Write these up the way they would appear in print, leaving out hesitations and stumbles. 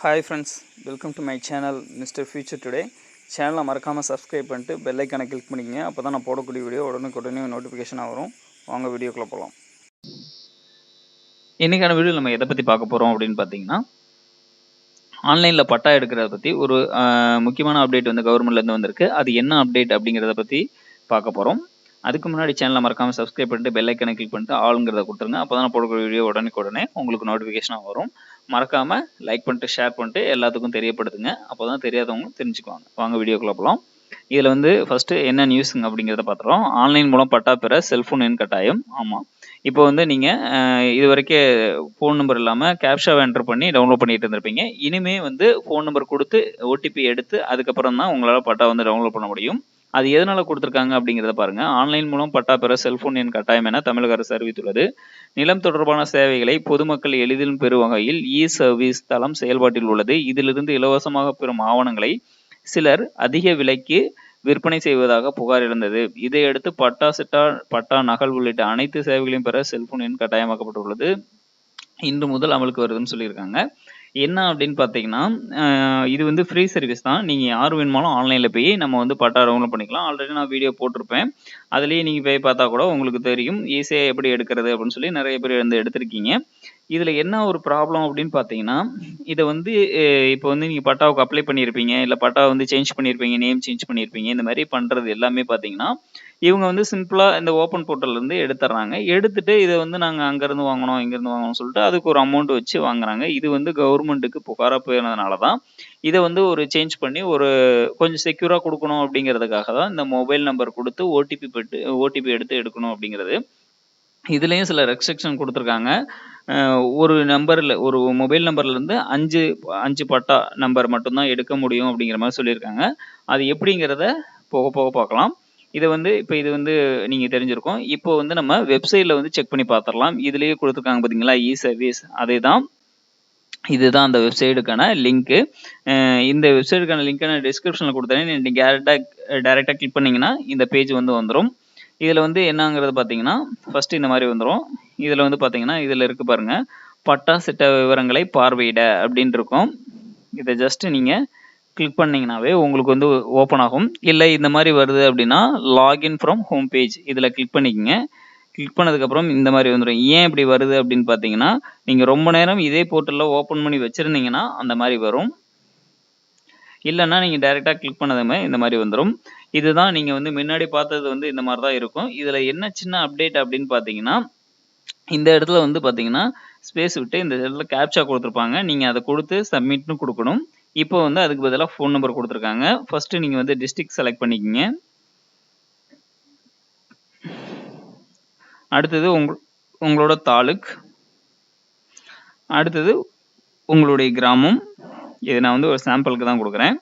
Hi friends, welcome to my channel Mr. Future Today. சேனலை மறக்காமல் subscribe பண்ணிட்டு bell ஐக்கானை கிளிக் பண்ணிக்கங்க. அப்போ தான் நான் போடக்கூடிய வீடியோ உடனே நோட்டிஃபிகேஷனாக வரும். வாங்க வீடியோக்குள்ளே போகலாம். இன்றைக்கான வீடியோ நம்ம எதை பற்றி பார்க்க போகிறோம் அப்படின்னு பார்த்தீங்கன்னா, ஆன்லைனில் பட்டா எடுக்கிறத பற்றி ஒரு முக்கியமான அப்டேட் வந்து கவர்மெண்ட்லேருந்து வந்திருக்கு. அது என்ன அப்டேட் அப்படிங்கிறத பற்றி பார்க்க போகிறோம். அதுக்கு முன்னாடி சேனலை மறக்காமல் சப்ஸ்கிரைப் பண்ணிட்டு பெல் ஐக்கனை கிளிக் பண்ணிட்டு ஆளுங்கிறத கொடுத்துருங்க. அப்போ தான் போடக்கூடிய வீடியோ உடனே உங்களுக்கு நோட்டிஃபிகேஷனாக வரும். மறக்காமல் லைக் பண்ணிட்டு ஷேர் பண்ணிட்டு எல்லாத்துக்கும் தெரியப்படுத்துங்க. அப்போ தான் தெரியாதவங்க தெரிஞ்சுக்குவாங்க. வாங்க வீடியோக்குள்ள போகலாம். இதில் வந்து ஃபஸ்ட்டு என்ன நியூஸுங்க அப்படிங்கிறத பார்த்துறோம். ஆன்லைன் மூலம் பட்டா பெற செல்ஃபோன் எண் கட்டாயம். ஆமாம், இப்போ வந்து நீங்கள் இது வரைக்கும் ஃபோன் நம்பர் இல்லாமல் கேப்ஷாவை என்டர் பண்ணி டவுன்லோட் பண்ணிட்டு இருந்திருப்பீங்க. இனிமே வந்து ஃபோன் நம்பர் கொடுத்து ஓடிபி எடுத்து அதுக்கப்புறம் தான் உங்களால் பட்டா வந்து டவுன்லோட் பண்ண முடியும். அது எதனால கொடுத்துருக்காங்க அப்படிங்கிறத பாருங்க. ஆன்லைன் மூலம் பட்டா பெற செல்போன் எண் கட்டாயம் என தமிழக அரசு அறிவித்துள்ளது. நிலம் தொடர்பான சேவைகளை பொதுமக்கள் எளிதில் பெறும் வகையில் இ சர்வீஸ் தளம் செயல்பாட்டில் உள்ளது. இதிலிருந்து இலவசமாக பெறும் ஆவணங்களை சிலர் அதிக விலைக்கு விற்பனை செய்வதாக புகார் எழுந்தது. இதையடுத்து பட்டா சிட்டா பட்டா நகல் உள்ளிட்ட அனைத்து சேவைகளையும் பெற செல்போன் எண் கட்டாயமாக்கப்பட்டுள்ளது. இன்று முதல் அமலுக்கு வருதுன்னு சொல்லியிருக்காங்க. என்ன அப்படின்னு பார்த்தீங்கன்னா, இது வந்து ஃப்ரீ சர்வீஸ் தான். நீங்கள் யார் வேணுமாலும் ஆன்லைனில் போய் நம்ம வந்து பட்டா டவுன்லோட் பண்ணிக்கலாம். ஆல்ரெடி நான் வீடியோ போட்டிருப்பேன். அதுலேயே நீங்கள் போய் பார்த்தா கூட உங்களுக்கு தெரியும் ஈஸியாக எப்படி எடுக்கிறது அப்படின்னு சொல்லி நிறைய பேர் வந்து எடுத்திருக்கீங்க. இதில் என்ன ஒரு ப்ராப்ளம் அப்படின்னு பார்த்தீங்கன்னா, இதை வந்து இப்போ வந்து நீங்கள் பட்டாவுக்கு அப்ளை பண்ணியிருப்பீங்க, இல்லை பட்டா வந்து சேஞ்ச் பண்ணியிருப்பீங்க, நேம் சேஞ்ச் பண்ணியிருப்பீங்க. இந்த மாதிரி பண்ணுறது எல்லாமே பார்த்தீங்கன்னா, இவங்க வந்து சிம்பிளாக இந்த ஓப்பன் போர்ட்டல்லேருந்து எடுத்துட்றாங்க. எடுத்துட்டு இதை வந்து நாங்கள் அங்கேருந்து வாங்கினோம் இங்கேருந்து வாங்கணும்னு சொல்லிட்டு அதுக்கு ஒரு அமௌண்ட் வச்சு வாங்குறாங்க. இது வந்து கவர்மெண்ட்டுக்கு புகாராக போயிருந்ததுனால தான் இதை வந்து ஒரு சேஞ்ச் பண்ணி ஒரு கொஞ்சம் செக்யூராக கொடுக்கணும் அப்படிங்கிறதுக்காக தான் இந்த மொபைல் நம்பர் கொடுத்து ஓடிபி எடுத்து எடுக்கணும் அப்படிங்கிறது. இதுலேயும் சில ரெஸ்ட்ரிக்ஷன் கொடுத்துருக்காங்க. ஒரு நம்பரில் ஒரு மொபைல் நம்பர்லேருந்து 5 பட்டா நம்பர் மட்டும்தான் எடுக்க முடியும் அப்படிங்கிற மாதிரி சொல்லியிருக்காங்க. அது எப்படிங்கிறத போக போக பார்க்கலாம். இதை வந்து இப்போ இது வந்து நீங்கள் தெரிஞ்சிருக்கும். இப்போ வந்து நம்ம வெப்சைட்டில் வந்து செக் பண்ணி பார்த்துடலாம். இதுலேயே கொடுத்துருக்காங்க பார்த்தீங்களா, இ சர்வீஸ். அதே தான், இதுதான் அந்த வெப்சைட்டுக்கான லிங்க்கு. இந்த வெப்சைட்டுக்கான லிங்க்கை நான் டிஸ்கிரிப்ஷனில் கொடுத்தேன். நீங்கள் டேரெக்டாக கிளிக் பண்ணிங்கன்னா இந்த பேஜ் வந்து வந்துடும். இதில் வந்து என்னங்கிறது பார்த்தீங்கன்னா, ஃபஸ்ட்டு இந்த மாதிரி வந்துடும். இதில் வந்து பார்த்தீங்கன்னா, இதில் இருக்குது பாருங்கள், பட்டா சிட்ட விவரங்களை பார்வையிட அப்படின்னு இருக்கும். இதை ஜஸ்ட்டு நீங்கள் கிளிக் பண்ணிங்கனாவே உங்களுக்கு வந்து ஓப்பன் ஆகும். இல்லை இந்த மாதிரி வருது அப்படின்னா லாகின் ஃப்ரம் ஹோம் பேஜ் இதில் கிளிக் பண்ணிக்கோங்க. கிளிக் பண்ணதுக்கப்புறம் இந்த மாதிரி வந்துடும். ஏன் இப்படி வருது அப்படின்னு பார்த்தீங்கன்னா, நீங்கள் ரொம்ப நேரம் இதே போர்ட்டலில் ஓப்பன் பண்ணி வச்சுருந்தீங்கன்னா அந்த மாதிரி வரும். இல்லைன்னா நீங்கள் டைரெக்டாக கிளிக் பண்ணதுமே இந்த மாதிரி வந்துடும். இதுதான் நீங்கள் வந்து முன்னாடி பார்த்தது வந்து இந்த மாதிரி தான் இருக்கும். இதில் என்ன சின்ன அப்டேட் அப்படின்னு பார்த்தீங்கன்னா, இந்த இடத்துல வந்து பார்த்தீங்கன்னா ஸ்பேஸ் விட்டு இந்த இடத்துல கேப்சா கொடுத்துருப்பாங்க. நீங்கள் அதை கொடுத்து சப்மிட்னு கொடுக்கணும். இப்போ வந்து அதுக்கு பதிலாக ஃபோன் நம்பர் கொடுத்துருக்காங்க. ஃபஸ்ட்டு நீங்கள் வந்து டிஸ்ட்ரிக்ட் செலக்ட் பண்ணிக்கோங்க. அடுத்தது உங்களோட தாலுக், அடுத்தது உங்களுடைய கிராமம். இது நான் வந்து ஒரு சாம்பிளுக்கு தான் கொடுக்குறேன்.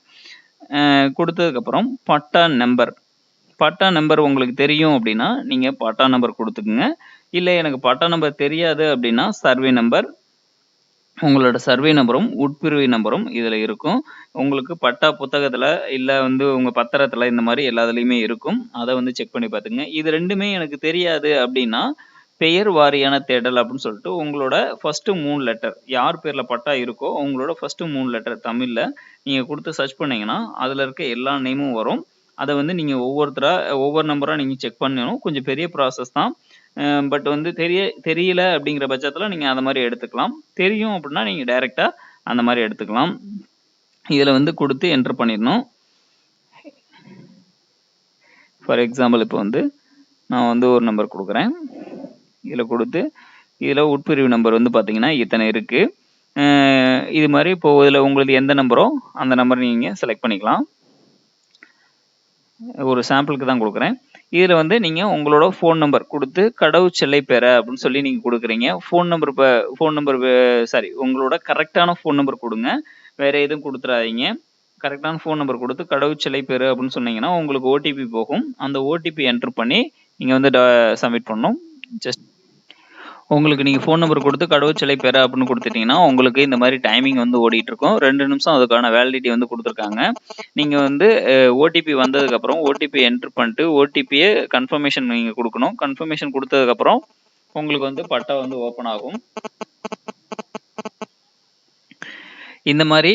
கொடுத்ததுக்கப்புறம் பட்டா நம்பர் உங்களுக்கு தெரியும் அப்படின்னா நீங்கள் பட்டா நம்பர் கொடுத்துக்குங்க. இல்லை எனக்கு பட்டா நம்பர் தெரியாது அப்படின்னா சர்வே நம்பர், உங்களோட சர்வே நம்பரும் உட்பிரிவு நம்பரும் இதில் இருக்கும். உங்களுக்கு பட்டா புத்தகத்தில் இல்லை வந்து உங்கள் பத்திரத்தில் இந்த மாதிரி எல்லாத்துலேயுமே இருக்கும். அதை வந்து செக் பண்ணி பார்த்துங்க. இது ரெண்டுமே எனக்கு தெரியாது அப்படின்னா பெயர் வாரியான தேடல் அப்படின்னு சொல்லிட்டு உங்களோட ஃபஸ்ட்டு 3 லெட்டர் யார் பேரில் பட்டா இருக்கோ உங்களோட ஃபஸ்ட்டு 3 லெட்டர் தமிழில் நீங்கள் கொடுத்து சர்ச் பண்ணிங்கன்னா அதில் இருக்க எல்லா நேமும் வரும். அதை வந்து நீங்கள் ஒவ்வொரு நம்பராக நீங்கள் செக் பண்ணணும். கொஞ்சம் பெரிய ப்ராசஸ் தான். பட் வந்து தெரியல அப்படிங்கிற பட்சத்தில் நீங்கள் அந்த மாதிரி எடுத்துக்கலாம். தெரியும் அப்படின்னா நீங்கள் டைரெக்டாக அந்த மாதிரி எடுத்துக்கலாம். இதில் வந்து கொடுத்து என்ட்ரு பண்ணிடணும். ஃபார் எக்ஸாம்பிள் இப்போ வந்து நான் வந்து ஒரு நம்பர் கொடுக்குறேன். இதில் கொடுத்து இதில் உட்பிரிவு நம்பர் வந்து பார்த்தீங்கன்னா இத்தனை இருக்குது. இது மாதிரி இப்போ இதில் உங்களுக்கு எந்த நம்பரோ அந்த நம்பர் நீங்கள் செலக்ட் பண்ணிக்கலாம். ஒரு சாம்பிளுக்கு தான் கொடுக்குறேன். இதில் வந்து நீங்கள் உங்களோட ஃபோன் நம்பர் கொடுத்து கடவுச்சொல்லை பெற அப்படின்னு சொல்லி நீங்கள் கொடுக்குறீங்க. உங்களோட கரெக்டான ஃபோன் நம்பர் கொடுங்க. வேறு எதுவும் கொடுத்துறாதீங்க. கரெக்டான ஃபோன் நம்பர் கொடுத்து கடவுச்சொல்லை பெறு அப்படின்னு சொன்னீங்கன்னா உங்களுக்கு ஓடிபி போகும். அந்த ஓடிபி என்ட்ரு பண்ணி நீங்கள் வந்து சப்மிட் பண்ணணும். ஜஸ்ட் உங்களுக்கு நீங்கள் ஃபோன் நம்பர் கொடுத்து கடவுச்சொல்லை பெற அப்படின்னு கொடுத்துட்டிங்கன்னா உங்களுக்கு இந்த மாதிரி டைமிங் வந்து ஓடிட்டு இருக்கும். 2 நிமிஷம் அதுக்கான வேலிடிட்டி வந்து கொடுத்துருக்காங்க. நீங்கள் வந்து ஓடிபி வந்ததுக்கப்புறம் ஓடிபி என்ட்ரு பண்ணிட்டு ஓடிபியை கன்ஃபர்மேஷன் நீங்கள் கொடுக்கணும். கன்ஃபர்மேஷன் கொடுத்ததுக்கப்புறம் உங்களுக்கு வந்து பட்டா வந்து ஓப்பன் ஆகும். இந்த மாரி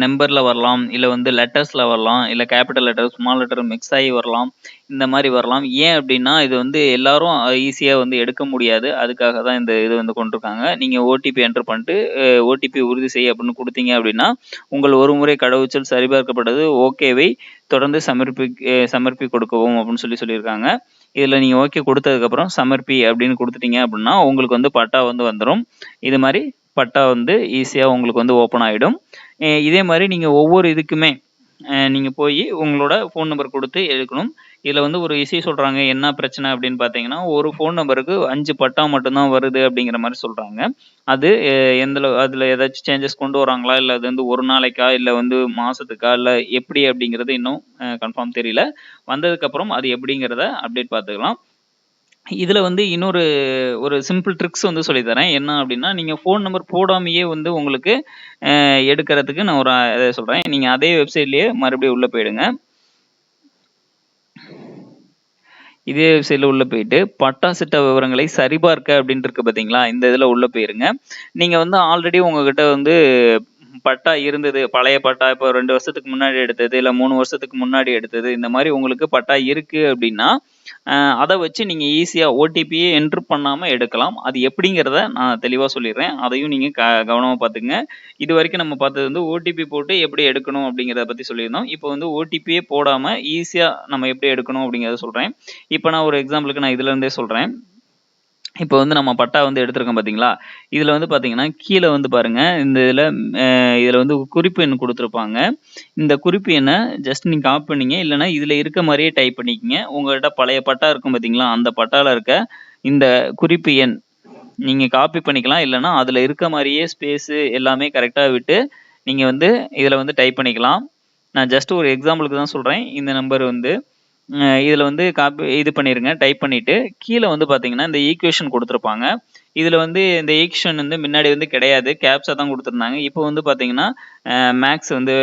நம்பர்ல வரலாம். இல்ல வந்து லெட்டர்ஸ்ல வரலாம். இல்ல capital letter, small letter mix ஆயி வரலாம். இந்த மாரி வரலாம். ஏன் அப்டின்னா, இது வந்து எல்லாரும் ஈஸியா வந்து எடுக்க முடியாது. அதுக்காக தான் இந்த இது வந்து கொண்டுருக்காங்க. நீங்க ஓடிபி என்டர் பண்ணிட்டு, ஓடிபி உறுதி செய் அப்டின்னு குடுத்தீங்க அப்டின்னா, உங்கள் ஒரு முறை கடவுச்சொல் சரிபார்க்கப்பட்டது. ஓகேவை தொடர்ந்து சமர்ப்பி கொடுக்கவும் அப்டின்னு சொல்லியிருக்காங்க. இதுல நீங்க ஓகே குடுத்ததுக்கப்புறம் சமர்ப்பி அப்டின்னு குடுத்துட்டீங்க அப்டின்னா, உங்களுக்கு வந்து பட்டா வந்து வந்துரும். இது மாரி பட்டா வந்து ஈஸியா உங்களுக்கு வந்து ஓப்பன் ஆயிடும். இதே மாரி நீங்க ஒவ்வொரு இதுக்குமே நீங்க போயி உங்களோட ஃபோன் நம்பர் குடுத்து எடுக்கணும். இதுல வந்து ஒரு விஷயம் சொல்றாங்க. என்ன பிரச்சனை அப்படின்னு பார்த்தீங்கன்னா, ஒரு ஃபோன் நம்பருக்கு 5 பட்டா மட்டும் தான் வருது அப்படிங்கிற மாரி சொல்றாங்க. அது அதுல ஏதாச்சும் சேஞ்சஸ் கொண்டு வராங்களா? இல்ல அது வந்து 1 நாளைக்கா? இல்ல வந்து மாசத்துக்கா? இல்ல எப்படி அப்படிங்கிறது இன்னும் கன்ஃபார்ம் தெரியல. வந்ததுக்கப்புறம் அது எப்படிங்கிறத அப்டேட் பார்த்துக்கலாம். இதுல வந்து இன்னொரு ஒரு சிம்பிள் ட்ரிக்ஸ் வந்து சொல்லி தரேன். என்ன அப்டின்னா, நீங்க ஃபோன் நம்பர் போடாமயே வந்து உங்களுக்கு எடுக்கிறதுக்கு நான் ஒரு இத சொல்றேன். நீங்க அதே வெப்சைட்லயே மறுபடியும் உள்ள போயிடுங்க. இதே வெப்சைட்ல உள்ள போயிட்டு, பட்டா சிட்ட விவரங்களை சரிபார்க்க அப்டின்ட்டு இருக்கு பார்த்தீங்களா? இந்த இதுல உள்ள போயிருங்க. நீங்க வந்து ஆல்ரெடி உங்ககிட்ட வந்து பட்டா இருந்தது. பழைய பட்டா இப்போ 2 வருஷத்துக்கு முன்னாடி எடுத்தது, இல்ல 3 வருஷத்துக்கு முன்னாடி எடுத்தது. இந்த மாரி உங்களுக்கு பட்டா இருக்கு அப்டின்னா, அத வச்சு நீங்க ஈஸியா ஓடிபியே என்டர் பண்ணாம எடுக்கலாம். அது எப்படிங்கிறத நான் தெளிவா சொல்லிர்றேன். அதையும் நீங்க கவனமா பார்த்துக்கங்க. இதுவரைக்கும் நம்ம பார்த்தது வந்து ஓடிபி போட்டு எப்படி எடுக்கணும் அப்படிங்கிறத பத்தி சொல்லியிருந்தோம். இப்போ வந்து ஓடிபியே போடாம ஈஸியா நம்ம எப்படி எடுக்கணும் அப்படிங்கிறத சொல்றேன். இப்ப நான் ஒரு எக்ஸாம்பிளுக்கு நான் இதுலருந்தே சொல்றேன். இப்போ வந்து நம்ம பட்டா வந்து எடுத்திருக்கோம் பார்த்தீங்களா? இதுல வந்து பார்த்தீங்கன்னா, கீழ வந்து பாருங்க, இந்த இதுல வந்து குறிப்பு எண் குடுத்துருப்பாங்க. இந்த குறிப்பு எண்ண ஜஸ்ட் நீங்க காப்பி பண்ணீங்க. இல்லன்னா இதுல இருக்க மாரியே டைப் பண்ணிக்கங்க. உங்கள்ட்ட பழைய பட்டா இருக்கும் பார்த்தீங்களா? அந்த பட்டால இருக்க இந்த குறிப்பு எண் நீங்க காப்பி பண்ணிக்கலாம். இல்லன்னா அதுல இருக்க மாரியே ஸ்பேஸு எல்லாமே கரெக்ட்டா விட்டு, நீங்க வந்து இதுல வந்து டைப் பண்ணிக்கலாம். நான் ஜஸ்ட் ஒரு எக்ஸாம்பிளுக்கு தான் சொல்றேன். இந்த நம்பர் வந்து இதுல வந்து இது பண்ணிருங்க. டைப் பண்ணிட்டு, கீழ வந்து பார்த்தீங்கன்னா, இந்த ஈக்குவேஷன் குடுத்துருப்பாங்க. இதுல வந்து இந்த ஈக்குவேஷன் வந்து முன்னாடி வந்து கிடையாது. கேப்ஸா தான் குடுத்துருந்தாங்க. இப்போ வந்து பார்த்தீங்கன்னா, மேக்ஸ் வந்து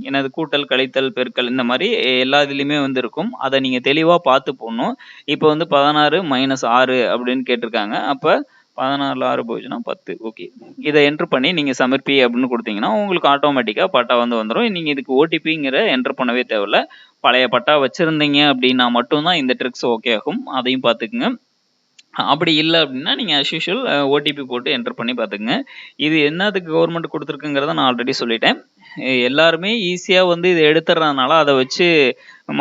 என்னது கூட்டல், கழித்தல், பெருக்கல் இந்த மாரி எல்லா இதுலயுமே வந்து இருக்கும். அத நீங்க தெளிவா பார்த்து போடணும். இப்போ வந்து 16 - 6 அப்படின்னு கேட்டிருக்காங்க. அப்ப 16ல 6 போச்சுன்னா 10 ஓகே. இத என்டர் பண்ணி நீங்க சமர்ப்பி அப்படின்னு குடுத்தீங்கன்னா, உங்களுக்கு ஆட்டோமேட்டிக்கா பட்டா வந்து வந்துரும். நீங்க இதுக்கு ஓடிபிங்கிற என்டர் பண்ணவே தேவையில்ல. பழைய பட்டா வச்சிருந்தீங்க அப்படின்னா மட்டும் தான் இந்த ட்ரிக்ஸ் ஓகே ஆகும். அதையும் பார்த்துக்கங்க. அப்படி இல்ல அப்படின்னா, நீங்க ஆஸ் யூசுவல் ஓடிபி போட்டு என்டர் பண்ணி பார்த்துக்கங்க. இது என்னத்துக்கு கவர்மெண்ட் குடுத்துருக்குங்கிறத நான் ஆல்ரெடி சொல்லிட்டேன். எல்லாருமே ஈஸியா வந்து இத எடுத்துறதுனால, அத வச்சு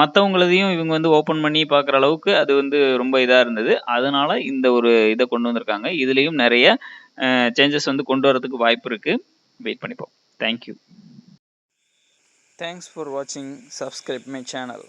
மத்தவங்களதையும் இவங்க வந்து ஓப்பன் பண்ணி பார்க்குற அளவுக்கு அது வந்து ரொம்ப இதா இருந்தது. அதனால இந்த ஒரு இத கொண்டு வந்திருக்காங்க. இதுலயும் நெறைய சேஞ்சஸ் வந்து கொண்டு வரதுக்கு வாய்ப்பு இருக்கு. வெயிட் பண்ணி பார்ப்போம். Thank you. Thanks for watching. Subscribe my channel.